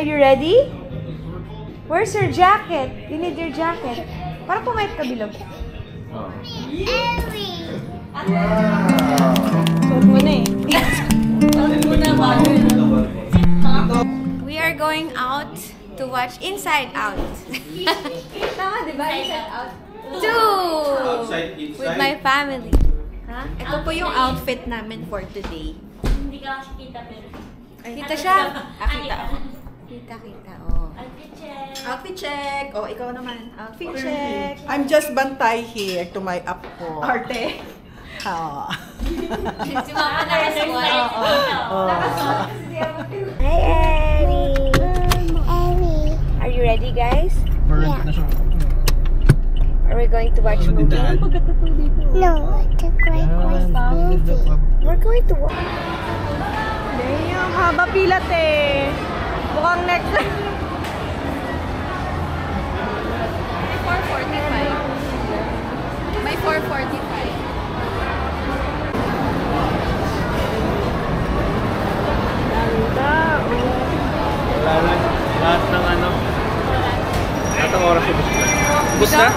Are you ready? Where's your jacket? You need your jacket. Para pumayat ka, bilog. Suot mo na eh. We are going out to watch Inside Out. Tama, diba? Inside Out. With my family. Ha? Ito po yung outfit namin for today. Hindi ka kasi kita pero... Kita siya? Kita ako. Kita, oh. Outfit check. Outfit check. Oh, ikaw naman. Outfit check. I'm just bantay here to my apo. Arte. Si Mama na rin style dito. Hi, Ellie. Are you ready, guys? Yeah. Are we going to watch movie? No, We're going to watch. Damn, haba pilat eh. Mukhang next. May 4:45. Lahat ng ano? Lahat ng oras yung bus na?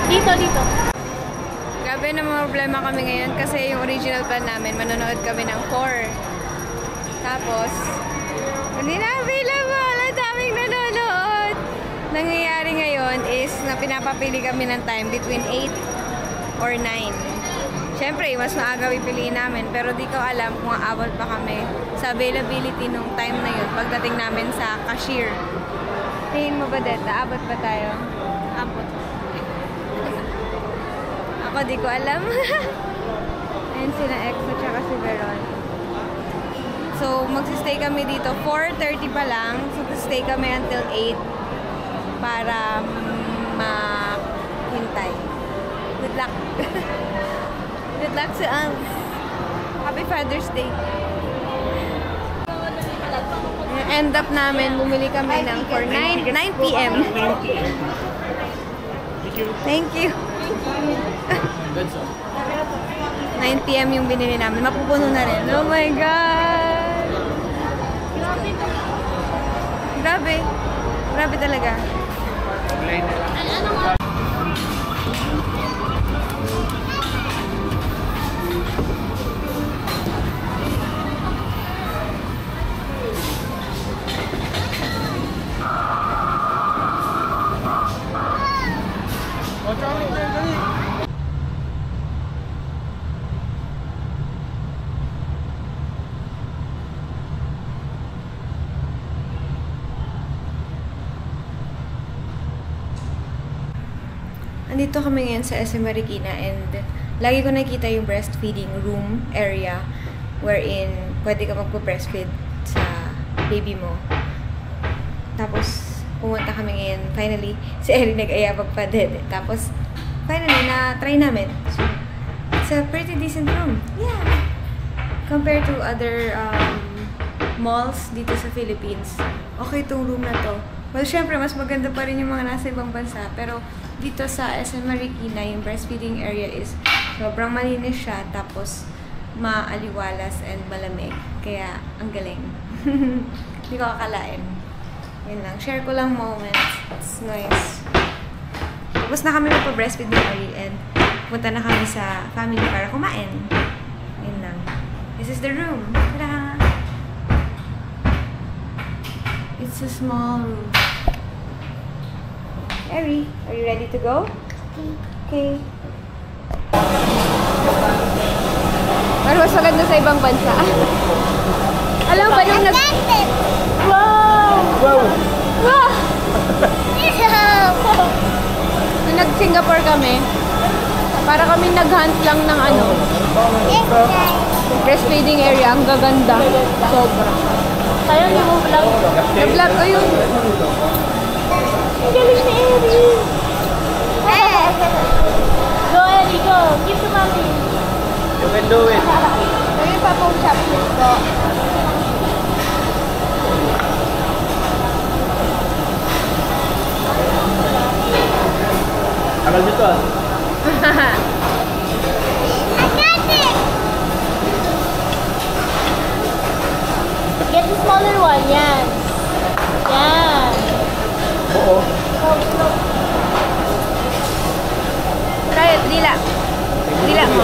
Dito. Grabe na mga problema kami ngayon kasi yung original plan namin, manonood kami ng 4. Tapos, hindi na available. Ang daming nanonood. Nangyayari ngayon is na pinapapili kami ng time between 8 or 9. Siyempre, mas maaga pipiliin namin. Pero di ko alam kung aabot pa kami sa availability nung time na yun pagdating namin sa cashier. Tingin mo ba, Det? Aabot ba tayo? Abot. Ako di ko alam. Ayun sila X at saka si Veron. So, magsistay kami dito. 4:30 pa lang. So, stay kami until 8 para mahintay. Good luck. Good luck sa us. Happy Father's Day. End up namin, bumili kami ng for 9 p.m. Thank you. 9 p.m. yung binili namin. Mapupuno na rin. Oh my God! Grabe. Grabe talaga. Andito kami ngayon sa SM Marikina and lagi ko nakita yung breastfeeding room area wherein pwede ka magpo-breastfeed sa baby mo. Tapos, pumunta kami ngayon. Finally, si Ellie nag-aya pagpaded. Tapos, finally, na-try namin. So, it's a pretty decent room. Yeah! Compared to other malls dito sa Philippines, okay itong room na to. Well, syempre, mas maganda pa rin yung mga nasa ibang bansa. Pero, dito sa SM Marikina, yung breastfeeding area is sobrang malinis siya. Tapos, maaliwalas and malamig. Kaya, ang galing. Hindi ko akalain. Yun lang. Share ko lang moments. It's nice. Tapos na kami magpa-breastfeed ni Ari and punta na kami sa family para kumain. Yun lang. This is the room. Ta-da! It's a small room. Ari, are you ready to go? Okay. Pero mas maganda sa ibang bansa. Alam mo ba nung Wow! Wow! Wow! Nung nag-Singapore kami, para kami nag-hunt lang ng breastfeeding area. Ang gaganda. Sobra. Tayo ni mo vlog. Na-vlog ko yun. Ang galing ni Ellie. Go, Ellie, go. Give to mommy. You can do it. Ngayon pa pong chopstick ko. Tagal nito ah. Get the smaller one, yan. Yan. Oo. Try it, dila. Dila mo.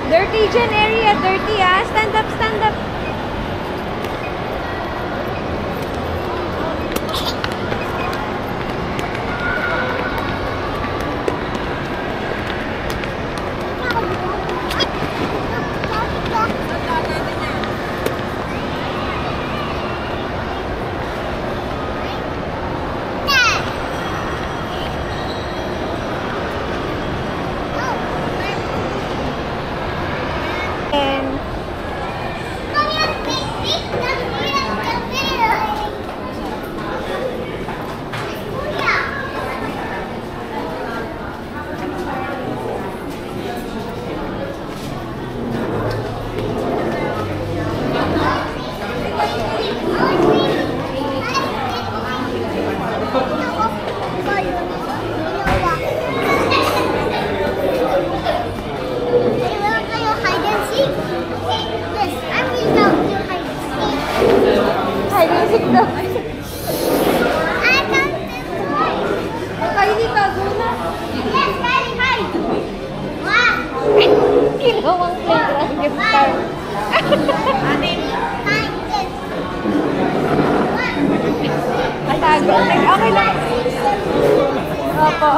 Dirty dyan area, dirty ah. Stand up, stand up. Ginawang playground gift card. Matago. Okay lang. Opo.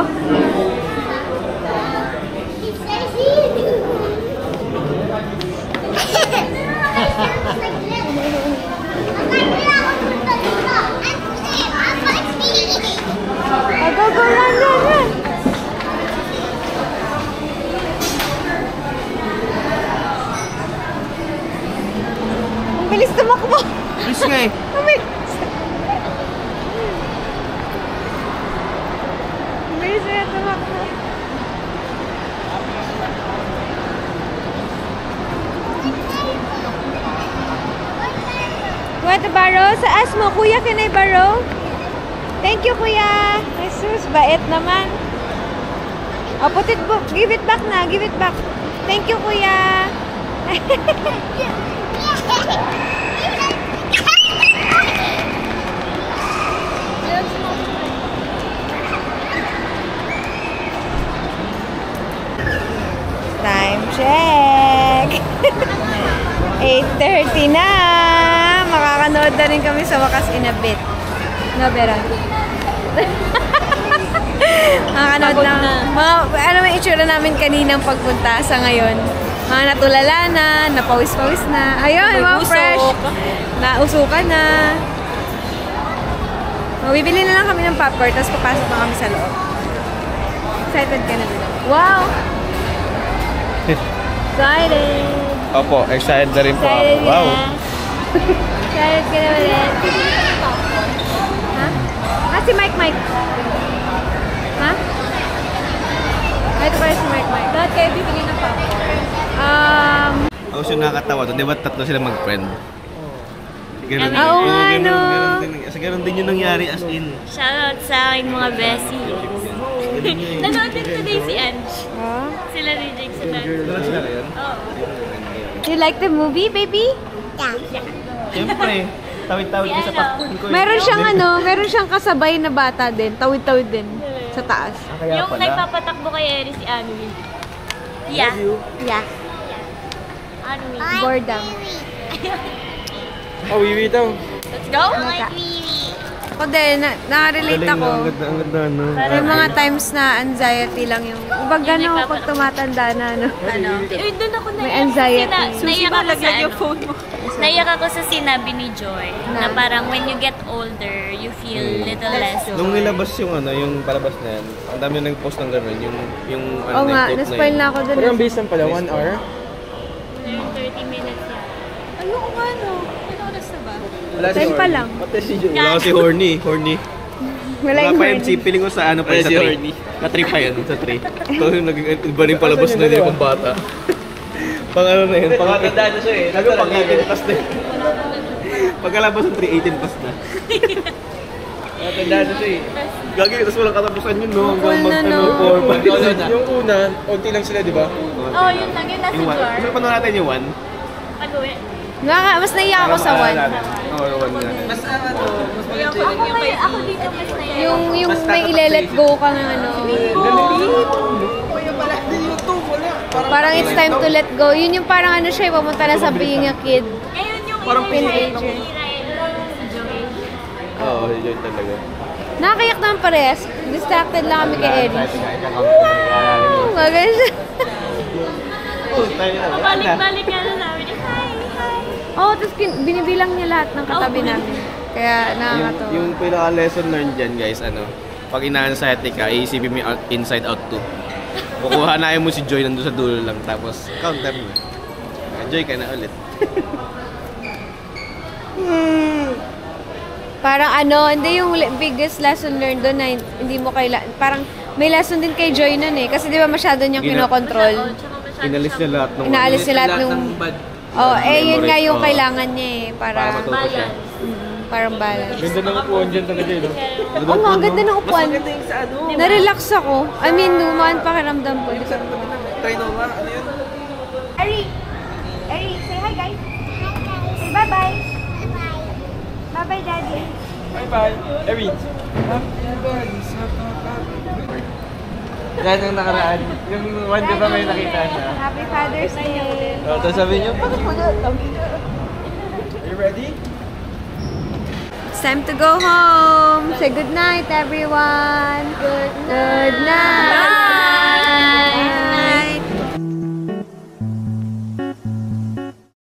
Go, go, run, run, run. Ang bilis tumakbo. Bilis nga eh. Ang bilis. Ang bilis na tumakbo. What, borrow? Sa as mo, kuya, can I borrow? Thank you, kuya. Jesus, bait naman. Oh, put it, give it back na, give it back. Thank you, kuya. Time check. 8:30 na. Makakanood na rin kami sa wakas in a bit. No, Vera? Makakanood na. Mga, ano may itsura namin kaninang pagpunta sa ngayon. Mga natulala na, napawis-pawis na. Ayun, mga fresh. Nausukan na. Bibili na lang kami ng popcorn, tapos papasok na kami sa loob. Excited ka na din. Wow! Excited! Opo, excited na rin po ako. Excited Wow! Excited ka na ulit. Ha? Ah, si Mike. Ha? Ito pala si Mike. Lahat kayo bibili ng popcorn. Ako siya nakakatawa doon. Di ba tatlo sila mag-friend? Ganun, Oo nga, no. Ganun din yung nangyari as in. Shoutout sa akin mga besties. Nanood din today si Ange. Oh. Sila ni Jake sa dati. Ganun sila ngayon? Oo. You like the movie, baby? Siyempre, tawid-tawid ko sa popcorn ko. Meron siyang kasabay na bata din. Tawid-tawid din sa taas. Kaya Yung pala. nagpapatakbo kay Eri si Anui. Yeah. Yeah. Anui. Boredom. Oh, wiwi daw. Let's go! Ako din, na-relate ako. Ang ganda, no? May mga times na anxiety lang yung... Ibag gano'n pag tumatanda na, no? Uy, doon ako May anxiety. Naiyak ako sa Lagyan yung phone mo. Naiyak ako sa sinabi ni Joy na parang when you get older, you feel little less joy. Nung nilabas yung yung palabas na yan, ang dami nag-post ng gano'n, yung Oo nga, na-spoil na ako doon. Pero ang base lang pala, 1 hour? 30 minutes yan. Ayoko nga, no. Ano oras na ba? Wala si 10 pa Orly. lang. Pati si Joy. Wala kasi horny. Wala Wala yung pa yun, horny. feeling ko sa ano pa yun, sa 3. Sa 3 pa yun, sa 3. Ito yung naging iba rin palabas na yun pang bata. Pang ano na yun, pang Matanda na siya eh. Sabi ko pang 18 plus na yun. Pagkalabas ng 3, 18 plus na. Matanda na siya eh. Gagi, tapos walang katapusan yun, no? Cool na, no? Yung una, unti lang sila, di ba? Oh, yun lang. Yung nasa jar. Gusto pa natin yung 1? Pag-uwi. Mas naiyak ako sa 1. Oo, 1 na. Mas ano, mas maganda Ako dito mas naiyak. Yung may ile-let go ka ng ano. Kaya pala, di YouTube, wala. Parang it's time to let go. Yun yung parang ano siya, pumunta na sa being a kid. Ngayon yung Parang teenager. si Joy. Oo, yun talaga. Nakakayak naman parehas. Distracted lang kami kay Eris. Wow! Maganda siya. Balik-balik ka na namin. Hi! Oo, tapos binibilang niya lahat ng katabi namin. Kaya nakakatawa. Yung pinaka-lesson learned dyan, guys, pag ina-anxiety ka, iisipin mo yung inside out 2. Kukuhanayin mo si Joy nandun sa dulo lang, tapos counter mo. Joy ka na ulit. Parang hindi yung biggest lesson learned doon na hindi mo parang may lesson din kay Joy nun eh. Kasi di ba masyado niyang kinokontrol. Inalis niya lahat ng Inaalis niya lahat ng... yun nga yung kailangan niya eh. para matuto siya. Parang balance. Ganda ng upuan dyan talaga eh, no? Oo nga, ang ganda ng upuan. Na-relax ako. I mean, lumaan pakiramdam ko. Try no nga, ano yun? Eri, say hi guys. Say bye-bye. Bye-bye, Daddy. Bye-bye. Erin. Yan ang nakaraan. Yung one di ba may nakita siya? Happy Father's Day. Tapos sabi niyo, bakit mo yan? Are you ready? It's time to go home. Say good night, everyone. Good night.